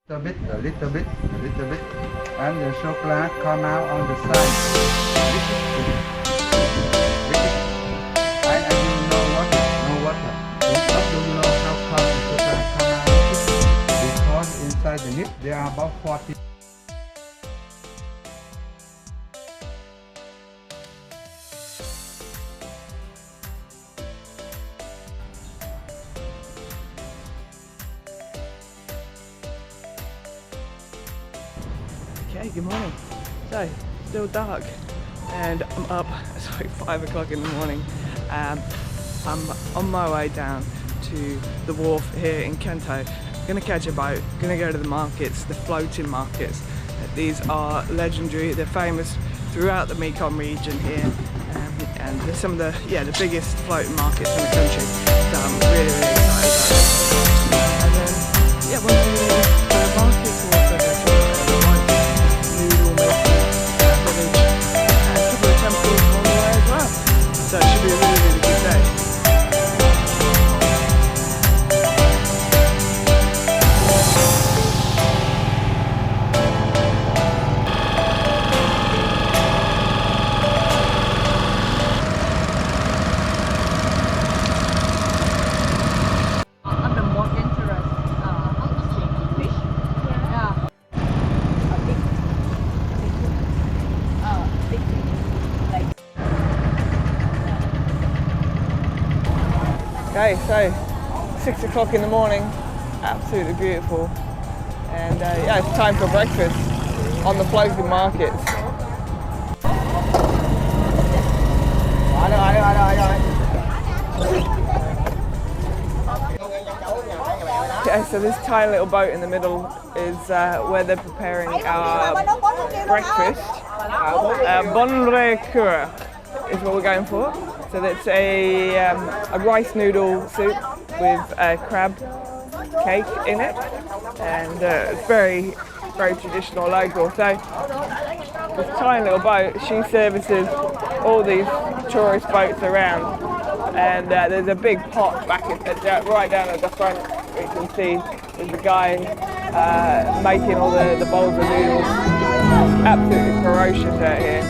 a little bit, and the chocolate come out on the side. And you know water, no water. Do you know how come the chocolate come out? Because inside the nib there are about 40. Okay, good morning. So, still dark and I'm up, it's like 5 o'clock in the morning. I'm on my way down to the wharf here in Kento. Gonna catch a boat, gonna go to the markets, the floating markets. These are legendary, they're famous throughout the Mekong region here. And they're some of the biggest floating markets in the country. So I'm really excited about it. And then, once we leave the markets, we'll also go to noodle making village and a couple of temples along the way as well. So it should be a really good day. Okay, so 6 o'clock in the morning, absolutely beautiful, and it's time for breakfast on the floating markets. Okay, so this tiny little boat in the middle is where they're preparing our breakfast. Bonre Kura is what we're going for. So that's a rice noodle soup with a crab cake in it, and it's very traditional local. So this tiny little boat, she services all these tourist boats around, and there's a big pot back right down at the front. You can see there's a guy making all the bowls of noodles. Absolutely ferocious out here.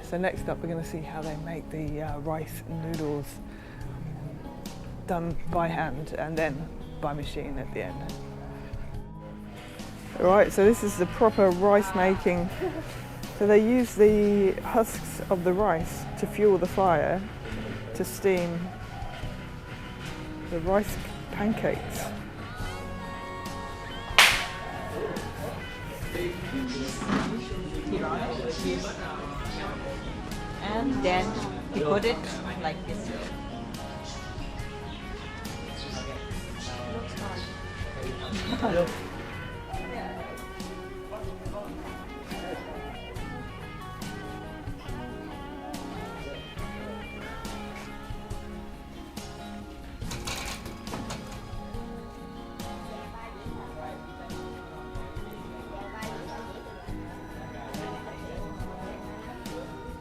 So next up we're going to see how they make the rice noodles done by hand and then by machine at the end. Alright, so this is the proper rice making. So they use the husks of the rice to fuel the fire to steam the rice pancakes. And then you put it like this.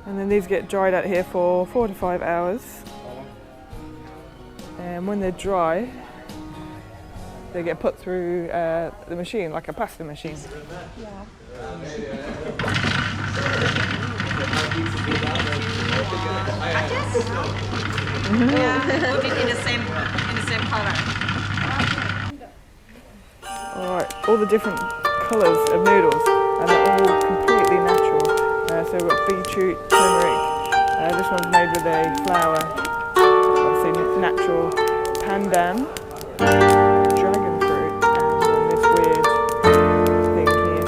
And then these get dried out here for 4 to 5 hours. And when they're dry, they get put through the machine, like a pasta machine. Yeah. Yeah, put it in the same color. Alright, all the different colours of noodles, and they're all completely natural. So we've got beetroot, turmeric. This one's made with a flour, obviously natural pandan, dragon fruit, and then this weird thing here.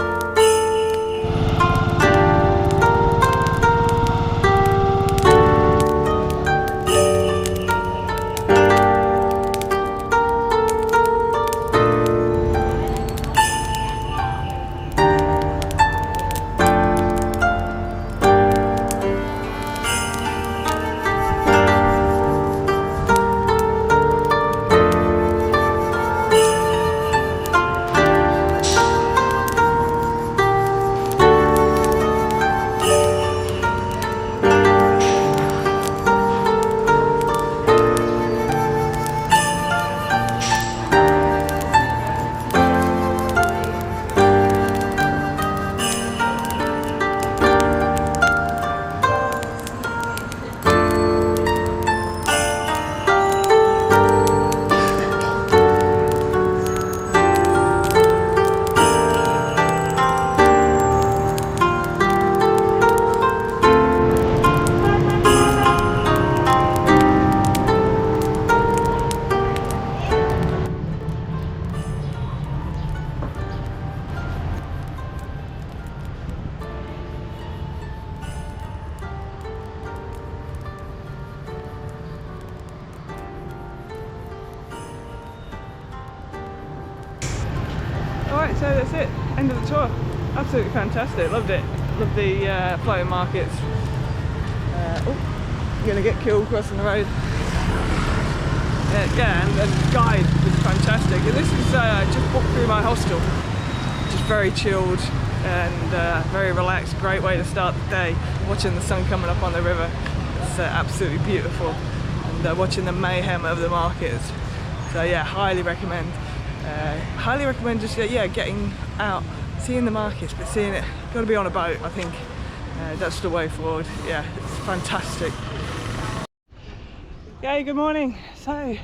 Alright, so that's it. End of the tour. Absolutely fantastic. Loved it. Loved the floating markets. You're going to get killed crossing the road. Yeah, and the guide was fantastic. And this is just booked through my hostel. Just very chilled and very relaxed. Great way to start the day. Watching the sun coming up on the river. It's absolutely beautiful. And watching the mayhem of the markets. So yeah, highly recommend. Highly recommend just getting out, seeing the markets, but seeing it, got to be on a boat. I think that's the way forward. Yeah, it's fantastic. Okay, good morning. So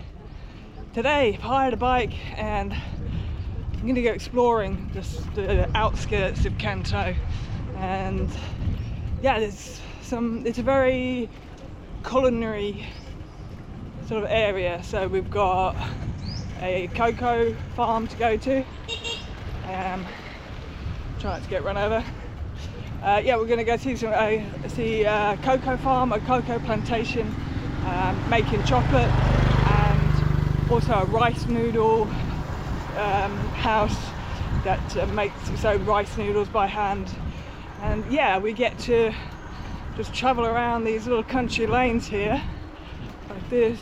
today I hired a bike and I'm going to go exploring the outskirts of Kanto, and yeah, it's a very culinary sort of area. So we've got a cocoa farm to go to. Try not to get run over. Yeah, we're going to go see a cocoa farm, a cocoa plantation, making chocolate, and also a rice noodle house that makes its own rice noodles by hand. And yeah, we get to just travel around these little country lanes here, like this,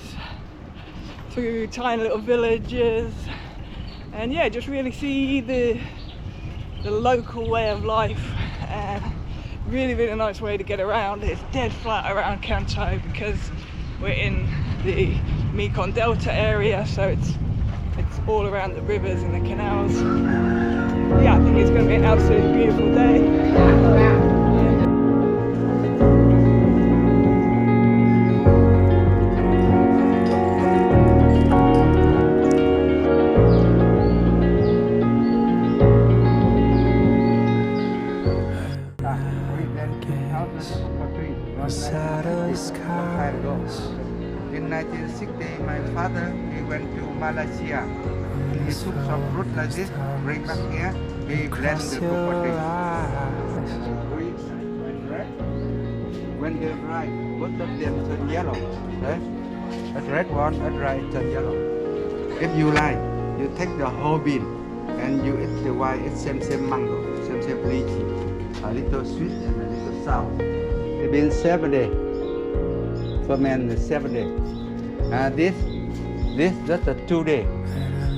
through tiny little villages, and yeah, just really see the local way of life. And really nice way to get around. It's dead flat around Kanto because we're in the Mekong Delta area, so it's all around the rivers and the canals. Yeah, I think it's going to be an absolutely beautiful day. In 1960, my father, he went to Malaysia. He took some fruit like this, bring back here, he blend the cocoa. When they're ripe, both of them turn yellow. Right? A red one, a dry turn yellow. If you like, you take the whole bean and you eat the white, it's same mango, same lychee. A little sweet and a little sour. It's been 7 days. Ferment 7 days. This just a 2 days.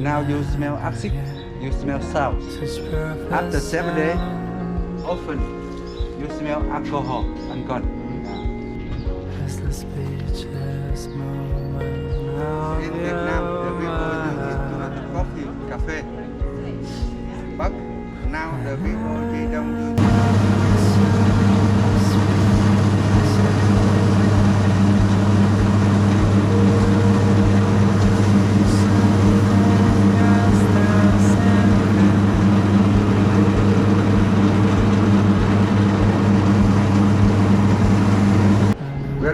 Now you smell acid, you smell sour. After 7 days, often you smell alcohol and gone. In Vietnam, the people used to have coffee, cafe. But now the people they don't use.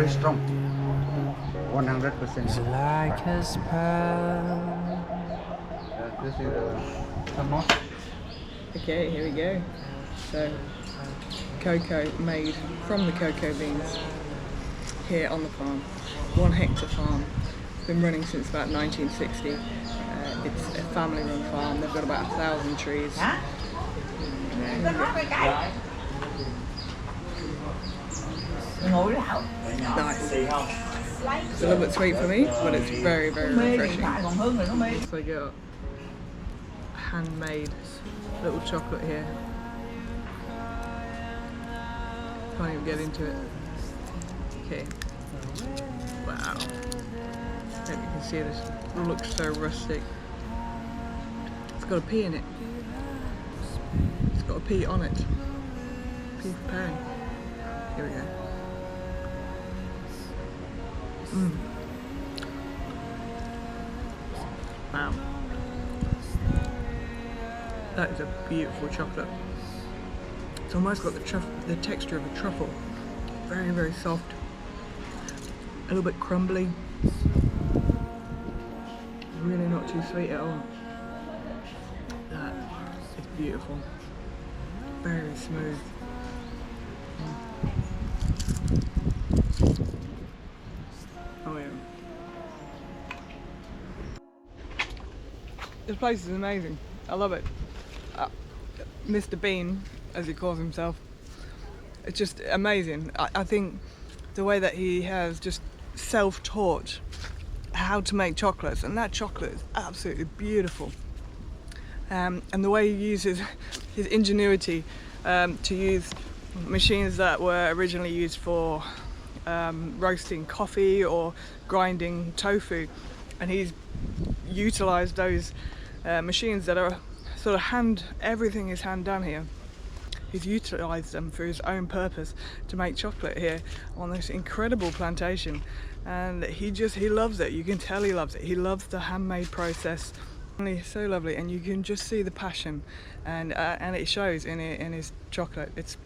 very strong. 100%. Like a spell. This is some more. Okay, here we go. So, cocoa made from the cocoa beans here on the farm. 1 hectare farm. Been running since about 1960. It's a family-run farm. They've got about 1,000 trees. Nice. It's a little bit sweet for me, but it's very, very refreshing. So I got handmade little chocolate here. Can't even get into it. Okay. Wow. Hope you can see this. It looks so rustic. It's got a P in it. It's got a P on it. P for pen. Here we go. Wow. That is a beautiful chocolate. It's almost got the texture of a truffle. Very, very soft. A little bit crumbly. Really not too sweet at all. That is beautiful. Very smooth. Oh yeah. This place is amazing. I love it. Mr. Bean, as he calls himself, it's just amazing. I think the way that he has just self-taught how to make chocolates, and that chocolate is absolutely beautiful. And the way he uses his ingenuity to use machines that were originally used for roasting coffee or grinding tofu, and he's utilized those machines that are sort of everything is hand done here. He's utilised them for his own purpose to make chocolate here on this incredible plantation, and he loves it. You can tell he loves it. He loves the handmade process. And it's so lovely, and you can just see the passion, and it shows in his chocolate. It's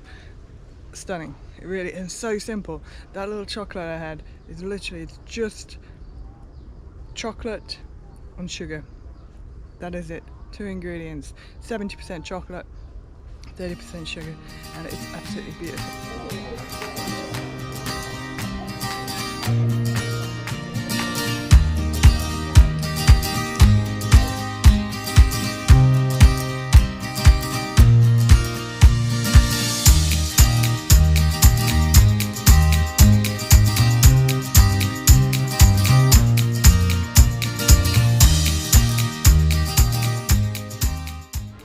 stunning. It really is so simple. That little chocolate I had is literally, it's just chocolate and sugar. That is it. 2 ingredients, 70% chocolate, 30% sugar, and it's absolutely beautiful.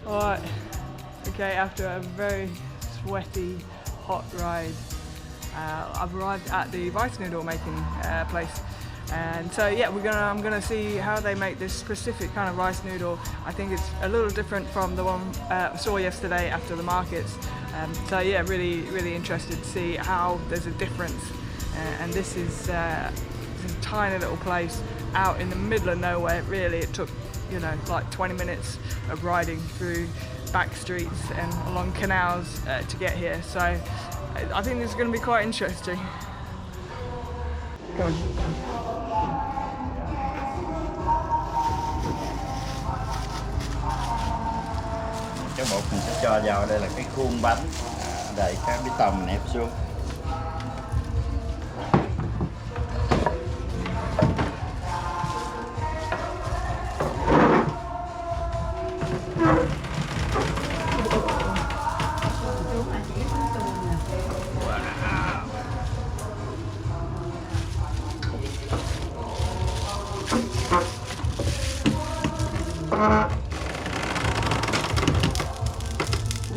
Alright, okay, after a very sweaty, hot ride, I've arrived at the rice noodle making place, and so yeah, I'm gonna see how they make this specific kind of rice noodle. I think it's a little different from the one I saw yesterday after the markets. So yeah, really interested to see how there's a difference. And this is a tiny little place out in the middle of nowhere. Really, it took, you know, like 20 minutes of riding through back streets and along canals to get here. So I think this is going to be quite interesting. Come on. Cái bột mình sẽ cho vào đây là cái khuôn bánh, đậy cái bít tông nẹp xuống.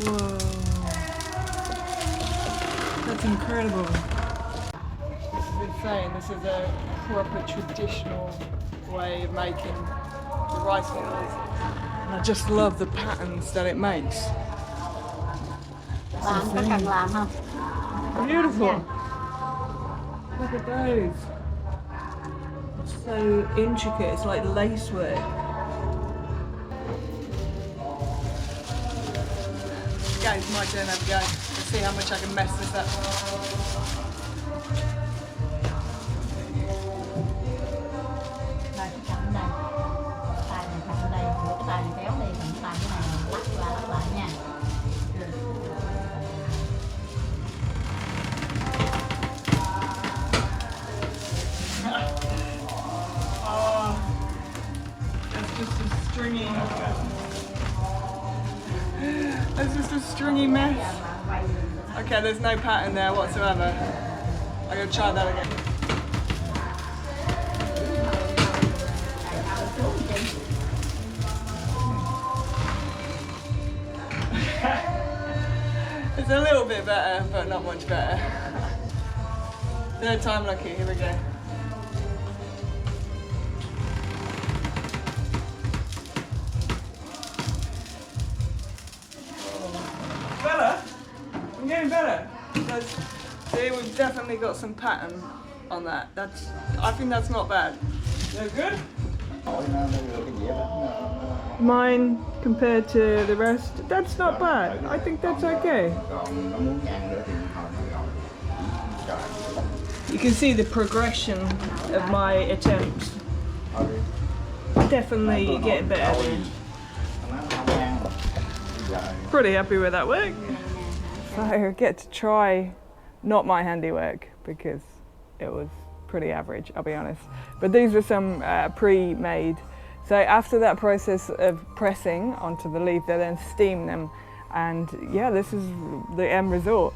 Whoa, that's incredible. I've been saying this is a proper traditional way of making the rice noodles, and I just love the patterns that it makes. Beautiful. Look at those. It's so intricate, it's like lace work. Guys, my turn, have a go. Let's see how much I can mess this up. stringy mess. Okay, there's no pattern there whatsoever. I'm gonna try that again. It's a little bit better, but not much better. Third time lucky, here we go. Better? I'm getting better. See, we've definitely got some pattern on that. I think that's not bad. Is that good? Mine compared to the rest, that's not bad. I think that's okay. You can see the progression of my attempts. Definitely getting better. Pretty happy with that work. So I get to try not my handiwork because it was pretty average, I'll be honest. But these were some pre-made. So after that process of pressing onto the leaf, they then steam them. And yeah, this is the end result.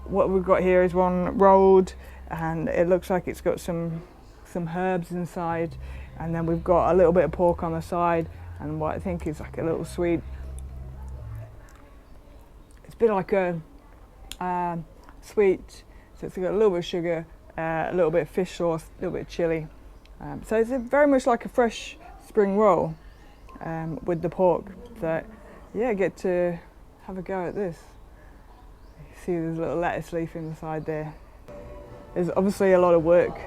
What we've got here is one rolled, and it looks like it's got some herbs inside. And then we've got a little bit of pork on the side, and what I think is like a little sweet. It's a bit like a sweet, so it's got a little bit of sugar, a little bit of fish sauce, a little bit of chili. So it's very much like a fresh spring roll with the pork. So yeah, get to have a go at this. You see there's a little lettuce leaf inside there. There's obviously a lot of work,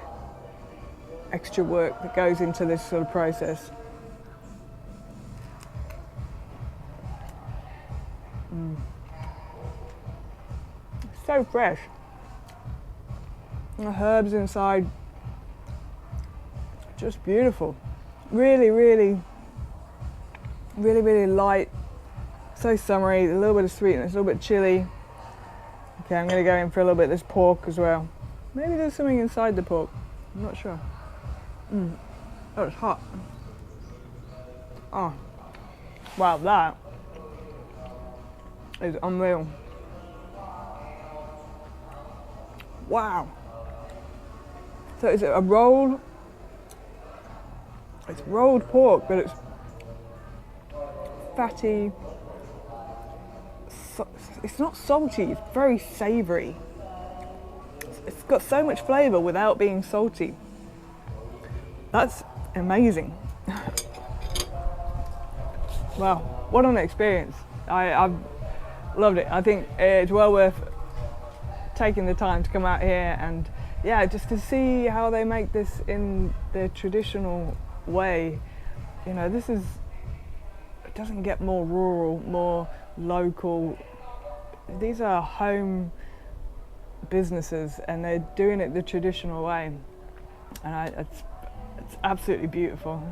extra work that goes into this sort of process. It's so fresh. And the herbs inside, just beautiful. Really, really, really, really light. So summery, a little bit of sweetness, a little bit of chili. Okay, I'm gonna go in for a little bit of this pork as well. Maybe there's something inside the pork, I'm not sure. Oh, it's hot. Oh, wow, that is unreal. Wow. So is it a roll? It's rolled pork, but it's fatty. It's not salty, it's very savoury. It's got so much flavour without being salty. That's amazing. Wow, what an experience. I've loved it. I think it's well worth taking the time to come out here and yeah, just to see how they make this in the traditional way. You know, it doesn't get more rural, more local. These are home businesses and they're doing it the traditional way. And it's absolutely beautiful.